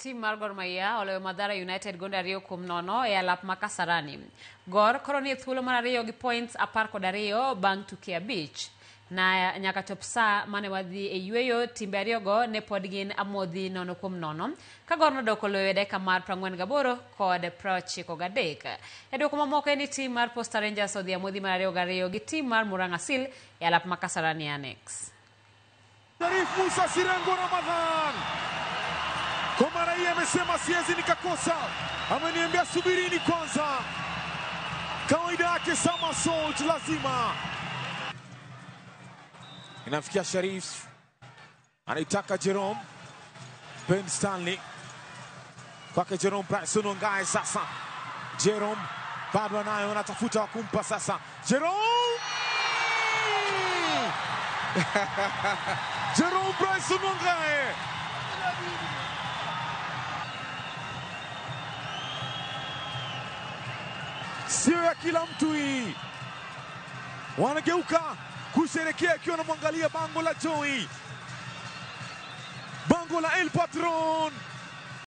Tim mar Gor Mahia oloyo Mathare United gonde 2-0 e alap ma Kasarani. Gor koro nie thuolo mar 2 gi points 12 bang' tuke abich. Na nyaka chop saa mane wadhi e yueyo timbe ariyogo ne pod gin amodhi 0-0 ka Gor nodok oloyo e dakika mar 48 kod 93. E duoko mamoko en ni tim mar Posta Rangers odhi amodhi mar 2-2 gi tim mar Murang'a Seal e alap ma Kasarani Annex. Sharif Musa Sirengo Ramadhan kwa mara hii amesema siwezi nikakosa, ameniambia subirini kwanza. Kawaida yake Sama Salt lazima. Inafikia Sharif, anaitaka Jerome Ben Stanley kwake Jerome Patson Ongae. Sasa Jerome bado anayo, anatafuta wa kumpa sasa Jerome Jerome Patson Ongae sio ya kila mtu hii. Wanageuka kusherekea akiwa anamwangalia bango la Joey, bango la El Patron.